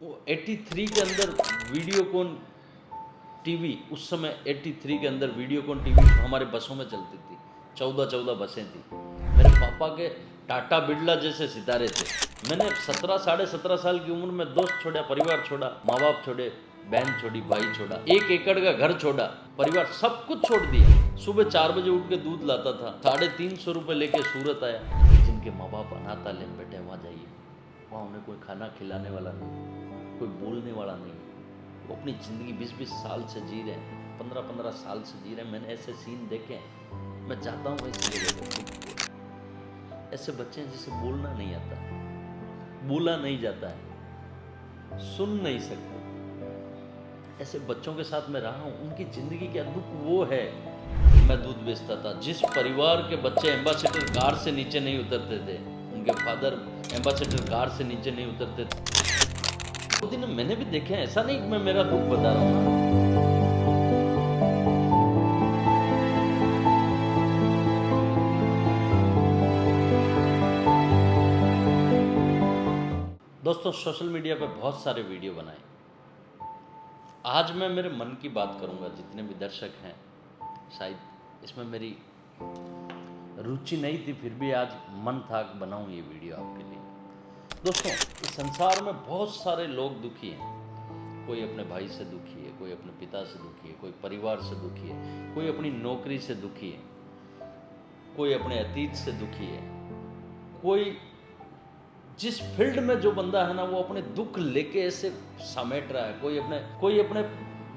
वो 83 के अंदर वीडियोकॉन टीवी, उस समय 83 के अंदर वीडियोकॉन टीवी हमारे बसों में चलती थी। 14-14 बसें थी। मेरे पापा के टाटा बिरला जैसे सितारे थे। मैंने 17 साढ़े 17 साल की उम्र में दोस्त छोड़ा, परिवार छोड़ा, माँ बाप छोड़े, बहन छोड़ी, भाई छोड़ा, 1 एकड़ का घर छोड़ा, परिवार सब कुछ छोड़ दिया। सुबह 4 बजे उठ के दूध लाता था, 350 रुपये लेके सूरत आया। जिनके माँ बाप अनाथालय में बैठे, वहाँ जाइए, वहाँ उन्हें कोई खाना खिलाने वाला नहीं, कोई बोलने वाला नहीं। वो अपनी ज़िंदगी 20-20 साल से जी रहे हैं, 15-15 साल से जी रहे हैं। मैंने ऐसे सीन देखे हैं। मैं चाहता हूँ ऐसी जगह पर ऐसे बच्चे हैं जिसे बोलना नहीं आता है, बोला नहीं जाता है, सुन नहीं सकते। ऐसे बच्चों के साथ मैं रहा हूँ। उनकी ज़िंदगी का दुख वो है। मैं दूध बेचता था। जिस परिवार के बच्चे एम्बेसडर कार से नीचे नहीं उतरते थे, उनके फादर एम्बेसडर कार से नीचे नहीं उतरते थे, वो दिन मैंने भी देखे हैं। ऐसा नहीं कि मैं मेरा दुख बता रहा हूँ। दोस्तों, सोशल मीडिया पे बहुत सारे वीडियो बनाए। आज मैं मेरे मन की बात करूंगा। जितने भी दर्शक हैं, शायद इसमें मेरी रुचि नहीं थी, फिर भी आज मन था कि बनाऊं ये वीडियो आपके लिए। दोस्तों, इस संसार में बहुत सारे लोग दुखी हैं। कोई अपने भाई से दुखी है, कोई अपने पिता से दुखी है, कोई परिवार से दुखी है, कोई अपनी नौकरी से दुखी है, कोई अपने अतीत से दुखी है, कोई जिस फील्ड में जो बंदा है ना, वो अपने दुख लेके ऐसे समेट रहा है। कोई अपने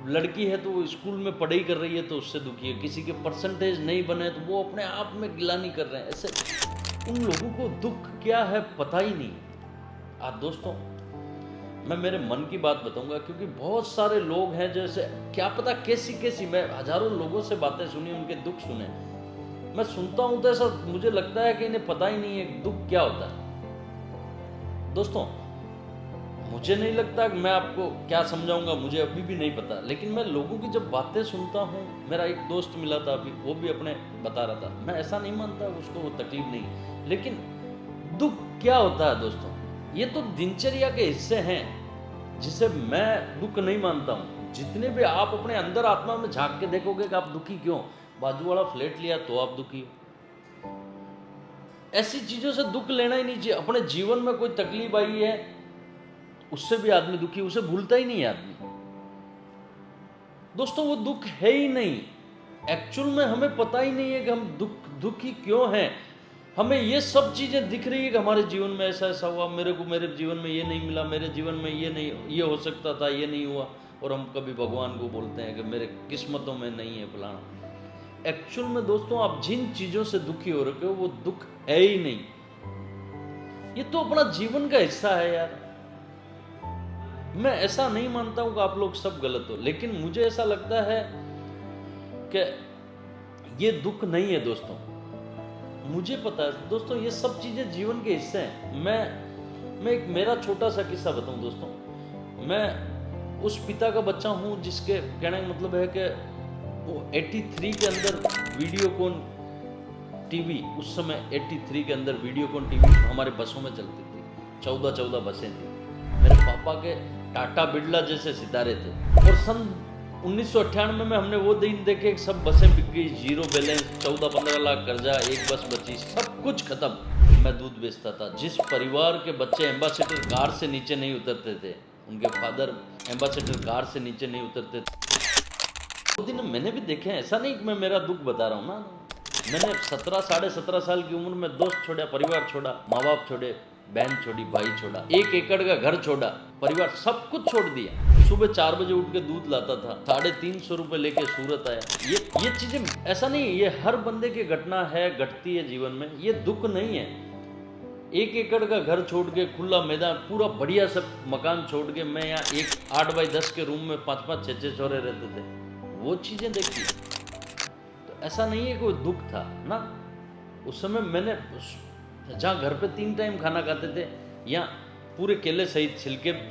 लड़की है तो वो स्कूल में पढ़ाई कर रही है तो उससे दुखी है, किसी के परसेंटेज नहीं बने तो वो अपने आप में गिलानी कर रहे हैं। ऐसे उन लोगों को दुख क्या है पता ही नहीं। आज दोस्तों, मैं मेरे मन की बात बताऊंगा, क्योंकि बहुत सारे लोग हैं जैसे क्या पता कैसी मैं हजारों लोगों से बातें सुनी, उनके दुख सुने। मैं सुनता हूं तो ऐसा मुझे लगता है कि इन्हें पता ही नहीं है दुख क्या होता है। दोस्तों, मुझे नहीं लगता कि मैं आपको क्या समझाऊंगा, मुझे अभी भी नहीं पता। लेकिन मैं लोगों की जब बातें सुनता हूँ, मेरा एक दोस्त मिला था अभी, वो भी अपने बता रहा था। मैं ऐसा नहीं मानता उसको वो तकलीफ नहीं, लेकिन दुख क्या होता है दोस्तों, ये तो दिनचर्या के हिस्से हैं जिसे मैं दुख नहीं मानता हूँ। जितने भी आप अपने अंदर आत्मा में झांक के देखोगे कि आप दुखी क्यों, बाजू वाला फ्लैट लिया तो आप दुखी हो। ऐसी चीजों से दुख लेना ही नहीं चाहिए। अपने जीवन में कोई तकलीफ आई है, उससे भी आदमी दुखी, उसे भूलता ही नहीं है आदमी। दोस्तों, वो दुख है ही नहीं। एक्चुअल में हमें पता ही नहीं है कि हम दुखी क्यों हैं। हमें ये सब चीजें दिख रही है कि हमारे जीवन में ऐसा ऐसा हुआ, मेरे जीवन में ये नहीं मिला, मेरे जीवन में ये नहीं, ये हो सकता था, ये नहीं हुआ। और हम कभी भगवान को बोलते हैं कि मेरे किस्मतों में नहीं है फलाना। एक्चुअल में दोस्तों, आप जिन चीजों से दुखी हो रखे हो वो दुख है ही नहीं। ये तो अपना जीवन का हिस्सा है यार। मैं ऐसा नहीं मानता हूं कि आप लोग सब गलत हो, लेकिन मुझे ऐसा लगता है कि ये दुख नहीं है दोस्तों। मुझे पता है दोस्तों, ये सब चीजें जीवन के हिस्से हैं। मैं एक मेरा छोटा सा किस्सा बताऊं दोस्तों। मैं उस पिता का बच्चा हूं जिसके कहने का मतलब है कि वो 83 के अंदर वीडियोकॉन टीवी, उस समय 83 के अंदर वीडियोकॉन टीवी हमारे बसों में चलती थी। 14-14 बसें थी। मेरे पापा के टाटा बिरला जैसे सितारे थे। और सन 1998 में हमने वो दिन देखे, सब बसें बिक गई, जीरो बैलेंस, 14-15 लाख कर्जा, एक बस बची, सब कुछ खत्म। मैं दूध बेचता था। जिस परिवार के बच्चे एम्बेसडर कार से नीचे नहीं उतरते थे, उनके फादर एम्बेसडर कार से नीचे नहीं उतरते थे, वो दिन मैंने भी देखे हैं। ऐसा नहीं कि मैं मेरा दुख बता रहा हूँ ना। मैंने 17 साढ़े 17 साल की उम्र में दोस्त छोड़ा, परिवार छोड़ा, माँ बाप छोड़े, बहन छोड़ी, भाई छोड़ा, 1 एकड़ का घर छोड़ा, परिवार सब कुछ छोड़ दिया। सुबह 4 बजे उठ के दूध लाता था, 350 रुपये लेके सूरत आया। ये चीजें ऐसा नहीं, ये हर बंदे की घटना है, घटती है जीवन में। ये दुख नहीं है। 1 एकड़ का घर छोड़ के, खुला मैदान, पूरा बढ़िया सब मकान छोड़ के, मैं यहाँ एक 8x10 के रूम में 5-5 6-6 छोरे रहते थे, वो चीजें देखी। तो ऐसा नहीं है कोई दुख था ना। उस समय मैंने जहाँ घर पे 3 टाइम खाना खाते थे, यहाँ पूरे केले सहित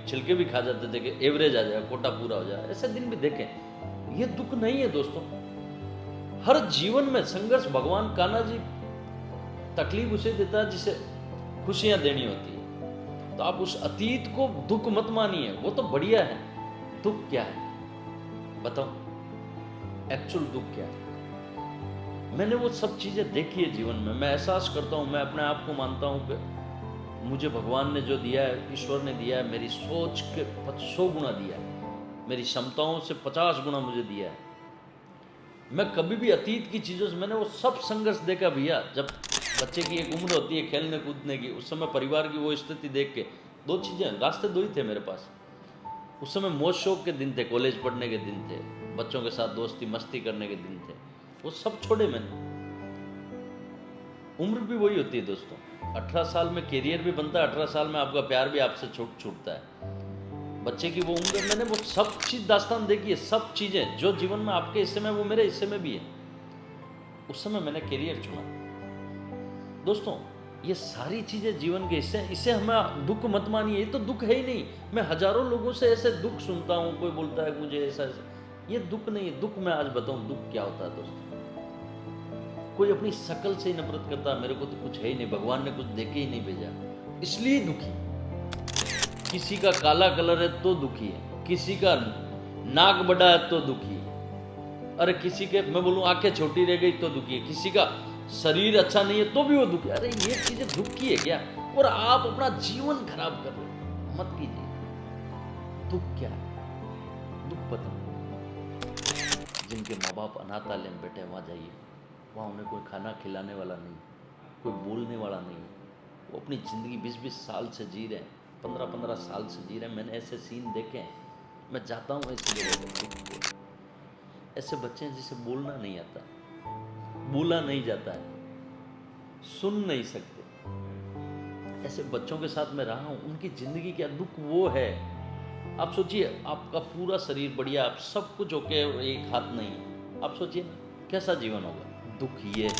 छिलके भी खा जाते थे कि एवरेज आ जाए, कोटा पूरा हो जाए। ऐसे दिन भी देखे। ये दुख नहीं है दोस्तों। हर जीवन में संघर्ष। भगवान कान्हा जी तकलीफ उसे देता है जिसे खुशियां देनी होती है। तो तो आप उस अतीत को दुख मत मानिए, वो तो बढ़िया है। दुख क्या है बताओ, एक्चुअल दुख क्या है? मैंने वो सब चीजें देखी है जीवन में, मैं एहसास करता हूँ, मैं अपने आप को मानता हूँ कि मुझे भगवान ने जो दिया है, ईश्वर ने दिया है, मेरी सोच के 100 गुना दिया है, मेरी क्षमताओं से 50 गुना मुझे दिया है। मैं कभी भी अतीत की चीज़ों से, मैंने वो सब संघर्ष देखा भैया। जब बच्चे की एक उम्र होती है खेलने कूदने की, उस समय परिवार की वो स्थिति देख के, दो चीज़ें, रास्ते दो ही थे मेरे पास। उस समय मौज शौक के दिन थे, कॉलेज पढ़ने के दिन थे, बच्चों के साथ दोस्ती मस्ती करने के दिन थे, वो सब छोड़े मैंने। उम्र भी वही होती है दोस्तों, 18 साल में कैरियर भी बनता है, 18 साल में आपका प्यार भी आपसे छूटता है। बच्चे की वो उम्र, मैंने वो सब चीज़ दास्तान देखी है, सब चीज़ें जो जीवन में आपके हिस्से में, वो मेरे हिस्से में भी है। उस समय मैंने कैरियर चुना। दोस्तों ये सारी चीज़ें जीवन के हिस्से हैं, इसे हमें दुख मत मानिए, ये तो दुख है ही नहीं। मैं हजारों लोगों से ऐसे दुख सुनता हूँ, कोई बोलता है मुझे ऐसा ऐसा, ये दुख नहीं है। दुख मैं आज बताऊँ दुख क्या होता है दोस्तों। कोई अपनी शकल से ही नफरत करता है, मेरे को तो कुछ है ही नहीं, भगवान ने कुछ देके ही नहीं भेजा, इसलिए दुखी। किसी का काला कलर है तो दुखी है, किसी का नाक बड़ा है तो दुखी है, अरे किसी के मैं बोलूं आंखें छोटी रह गई तो दुखी है, किसी का शरीर अच्छा नहीं है तो भी वो दुखी है। अरे ये चीजें दुख की है क्या? और आप अपना जीवन खराब कर रहे हो, मत कीजिए। दुख क्या है? दुख पता, जिनके माँ बाप अनाथालय में बैठे वहां जाइए, वहाँ उन्हें कोई खाना खिलाने वाला नहीं, कोई बोलने वाला नहीं, वो अपनी ज़िंदगी 20-20 साल से जी रहे हैं, 15-15 साल से जी रहे हैं। मैंने ऐसे सीन देखे हैं, मैं जाता हूँ ऐसी जगह पर, ऐसे बच्चे हैं जिसे बोलना नहीं आता, बोला नहीं जाता है, सुन नहीं सकते, ऐसे बच्चों के साथ मैं रहा हूँ। उनकी ज़िंदगी क्या दुख वो है। आप सोचिए, आपका पूरा शरीर बढ़िया, आप सब कुछ ओके, एक हाथ नहीं, आप सोचिए कैसा जीवन होगा। दुख ये है,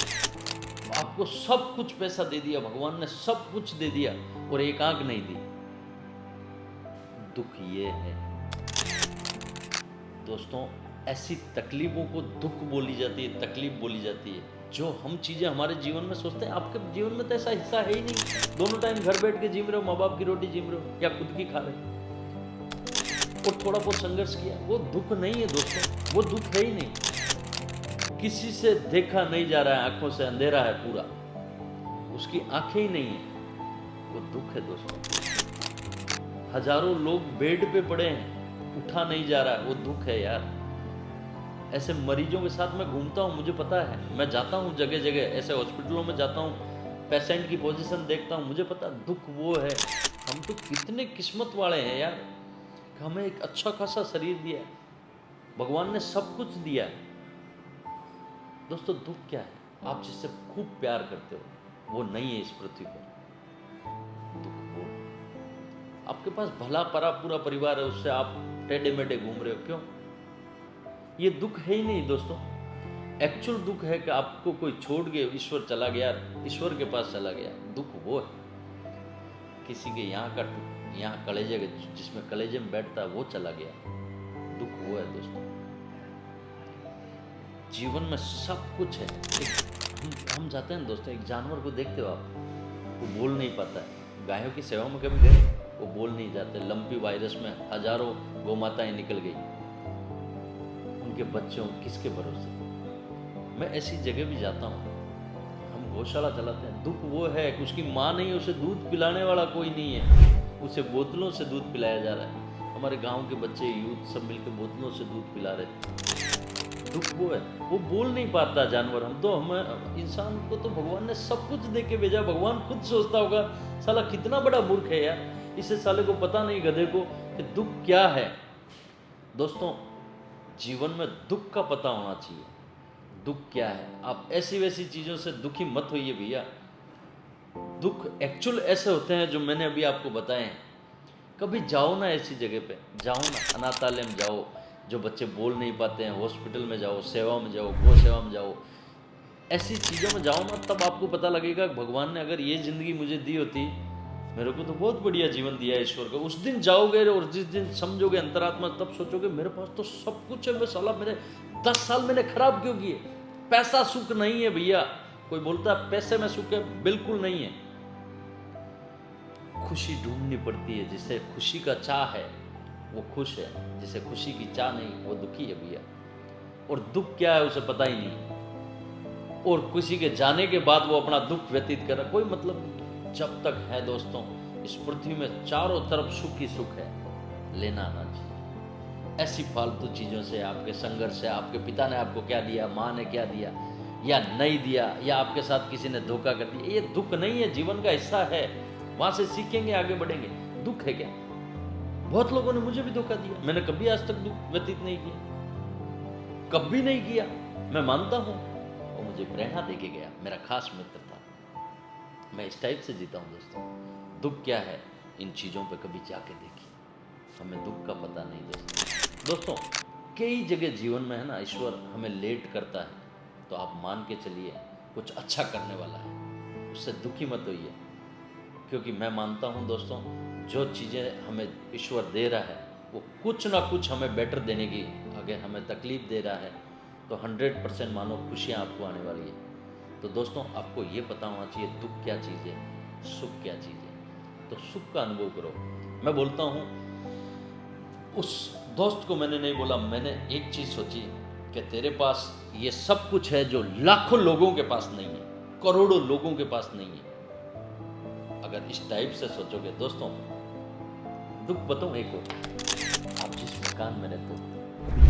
आपको सब कुछ पैसा दे दिया, भगवान ने सब कुछ दे दिया और एक आंख नहीं दी। दुख ये है दोस्तों। ऐसी तकलीफों को दुख बोली जाती है, तकलीफ बोली जाती है। जो हम चीजें हमारे जीवन में सोचते हैं, आपके जीवन में तो ऐसा हिस्सा है ही नहीं। दोनों टाइम घर बैठ के जिम रहे हो, माँ बाप की रोटी जिम रहे हो या खुद की खा रहे हो, और थोड़ा बहुत संघर्ष किया, वो दुख नहीं है दोस्तों, वो दुख है ही नहीं। किसी से देखा नहीं जा रहा है, आंखों से अंधेरा है पूरा, उसकी आंखें ही नहीं है, वो दुख है दोस्तों। हजारों लोग बेड पे पड़े हैं, उठा नहीं जा रहा है, वो दुख है यार। ऐसे मरीजों के साथ मैं घूमता हूँ, मुझे पता है, मैं जाता हूँ जगह जगह, ऐसे हॉस्पिटलों में जाता हूँ, पेशेंट की पोजीशन देखता हूँ, मुझे पता दुख वो है। हम तो कितने किस्मत वाले हैं यार, हमें एक अच्छा खासा शरीर दिया है, भगवान ने सब कुछ दिया है। दोस्तों दुख क्या है? आप जिससे खूब प्यार करते हो वो नहीं है इस पृथ्वी पर। दुख वो, आपके पास भला परा पूरा परिवार है, उससे आप टेढ़े मेढ़े घूम रहे हो, क्यों? ये दुख है ही नहीं दोस्तों। एक्चुअल दुख है कि आपको कोई छोड़ के ईश्वर चला गया, ईश्वर के पास चला गया, दुख वो है। किसी के यहाँ कलेजे, जिसमें कलेजे में बैठता है वो चला गया, दुख वो है दोस्तों। जीवन में सब कुछ है। हम जाते हैं दोस्तों, एक जानवर को देखते हो आप, वो बोल नहीं पाता है, गायों की सेवा में कभी गए, वो बोल नहीं जाते। लंपी वायरस में हजारों गौ माताएं निकल गई, उनके बच्चों किसके भरोसे। मैं ऐसी जगह भी जाता हूँ, हम गौशाला चलाते हैं, दुख वो है कि उसकी माँ नहीं, उसे दूध पिलाने वाला कोई नहीं है, उसे बोतलों से दूध पिलाया जा रहा है। हमारे गांव के बच्चे यूथ सब मिलकर बोतलों से दूध पिला रहे थे, दुख वो है। वो बोल नहीं पाता जानवर, हम इंसान को तो भगवान ने सब कुछ दे के भेजा। भगवान खुद सोचता होगा साला कितना बड़ा मूर्ख है यार, इसे साले को पता नहीं गधे को कि दुख क्या है। दोस्तों जीवन में दुख का पता होना चाहिए, दुख क्या है। आप ऐसी वैसी चीजों से दुखी मत होइए भैया। दुख एक्चुअल ऐसे होते हैं जो मैंने अभी आपको बताए हैं। कभी जाओ ना ऐसी जगह पे, जाओ ना, अनाथालय में जाओ, जो बच्चे बोल नहीं पाते हैं, हॉस्पिटल में जाओ, सेवा में जाओ, गो सेवा में जाओ, ऐसी चीज़ों में जाओ ना, तब आपको पता लगेगा भगवान ने अगर ये ज़िंदगी मुझे दी होती, मेरे को तो बहुत बढ़िया जीवन दिया है ईश्वर को। उस दिन जाओगे और जिस दिन समझोगे अंतरात्मा, तब सोचोगे मेरे पास तो सब कुछ है, मैं साला मेरे 10 साल मैंने खराब क्यों किए। पैसा सुख नहीं है भैया। कोई बोलता है पैसे में सुख है, बिल्कुल नहीं है। खुशी ढूंढनी पड़ती है। जिसे खुशी का चाह है वो खुश है, जिसे खुशी की चाह नहीं वो दुखी है भैया। और दुख क्या है उसे पता ही नहीं, और किसी के जाने के बाद वो अपना दुख व्यतीत कर रहा, कोई मतलब नहीं। जब तक है दोस्तों इस पृथ्वी में चारों तरफ सुख ही सुख है, लेना आना चाहिए। ऐसी फालतू चीज़ों से, आपके संघर्ष से, आपके पिता ने आपको क्या दिया, माँ ने क्या दिया या नहीं दिया, या आपके साथ किसी ने धोखा कर दिया, ये दुख नहीं है, जीवन का हिस्सा है। वहां से सीखेंगे, आगे बढ़ेंगे। दुख है क्या? बहुत लोगों ने मुझे भी धोखा दिया, मैंने कभी आज तक दुख व्यतीत नहीं किया, कभी नहीं किया, मैं मानता हूं। वो मुझे प्रेरणा देके गया, मेरा खास मित्र था। मैं इस टाइप से जीता हूं दोस्तों। दुख क्या है, इन चीज़ों पे कभी जाके देखिए, हमें दुख का पता नहीं दोस्तों। कई जगह जीवन में है ना, ईश्वर हमें लेट करता है, तो आप मान के चलिए कुछ अच्छा करने वाला है, उससे दुखी मत होइए। क्योंकि मैं मानता हूँ दोस्तों, जो चीज़ें हमें ईश्वर दे रहा है वो कुछ ना कुछ हमें बेटर देने की, अगर हमें तकलीफ़ दे रहा है तो 100% मानो खुशियाँ आपको आने वाली है। तो दोस्तों आपको ये पता होना चाहिए दुख क्या चीज़ है, सुख क्या चीज़ है। तो सुख का अनुभव करो। मैं बोलता हूँ, उस दोस्त को मैंने नहीं बोला, मैंने एक चीज़ सोची कि तेरे पास ये सब कुछ है जो लाखों लोगों के पास नहीं है, करोड़ों लोगों के पास नहीं है। अगर इस टाइप से सोचोगे दोस्तों, दुख बताऊं एक और, आप जिस मकान में रहते हो,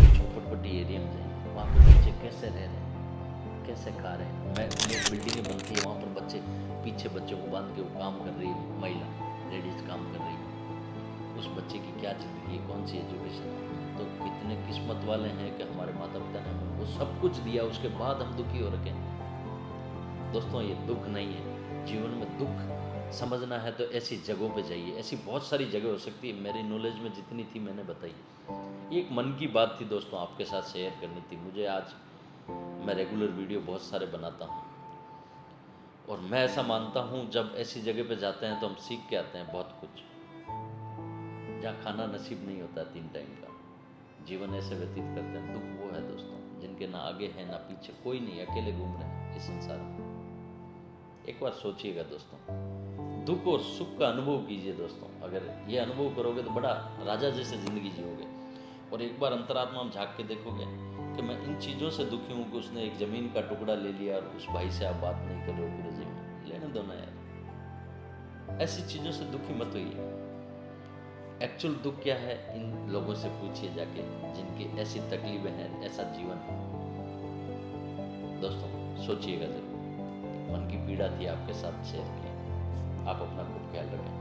झोपड़पट्टी एरिया में जाइए, वहाँ पे बच्चे कैसे रह रहे हैं, कैसे खा रहे हैं। मैं एक बिल्डिंगें बनती है, वहाँ पर बच्चे पीछे बच्चों को बांध के वो काम कर रही है, महिला लेडीज काम कर रही है। उस बच्चे की क्या ज़िंदगी है, कौन सी एजुकेशन है। तो इतने किस्मत वाले हैं कि हमारे माता पिता ने हमें वो सब कुछ दिया, उसके बाद हम दुखी हो रखे हैं। दोस्तों ये दुख नहीं है। जीवन में दुख समझना है तो ऐसी जगहों पे जाइए। ऐसी बहुत सारी जगह हो सकती है, मेरी नॉलेज में जितनी थी मैंने बताई। ये एक मन की बात थी दोस्तों, आपके साथ शेयर करनी थी मुझे। आज मैं रेगुलर वीडियो बहुत सारे बनाता हूँ, और मैं ऐसा मानता हूँ जब ऐसी जगह पे जाते हैं तो हम सीख के आते हैं बहुत कुछ। जहाँ खाना नसीब नहीं होता 3 टाइम का, जीवन ऐसे व्यतीत करते हैं। दुख वो है दोस्तों जिनके ना आगे है ना पीछे, कोई नहीं, अकेले घूम रहे हैं इस संसार में। एक बार सोचिएगा दोस्तों, दुख और सुख का अनुभव कीजिए दोस्तों। अगर ये अनुभव करोगे तो बड़ा राजा जैसे ज़िंदगी जियोगे। और एक बार अंतरात्मा में झाँक के देखोगे कि मैं इन चीज़ों से दुखी हूँ कि उसने एक ज़मीन का टुकड़ा ले लिया और उस भाई से आप बात नहीं कर रहे हो पूरे जीवन, लेने दो ना यार। ऐसी चीज़ों से दुखी मत होइए। एक्चुअल दुख क्या है, इन लोगों से पूछिए जाके जिनकी ऐसी तकलीफें हैं, ऐसा जीवन है। दोस्तों सोचिएगा जरूर, मन की पीड़ा थी आपके साथ शेयर की। आप अपना खूब ख्याल रखें।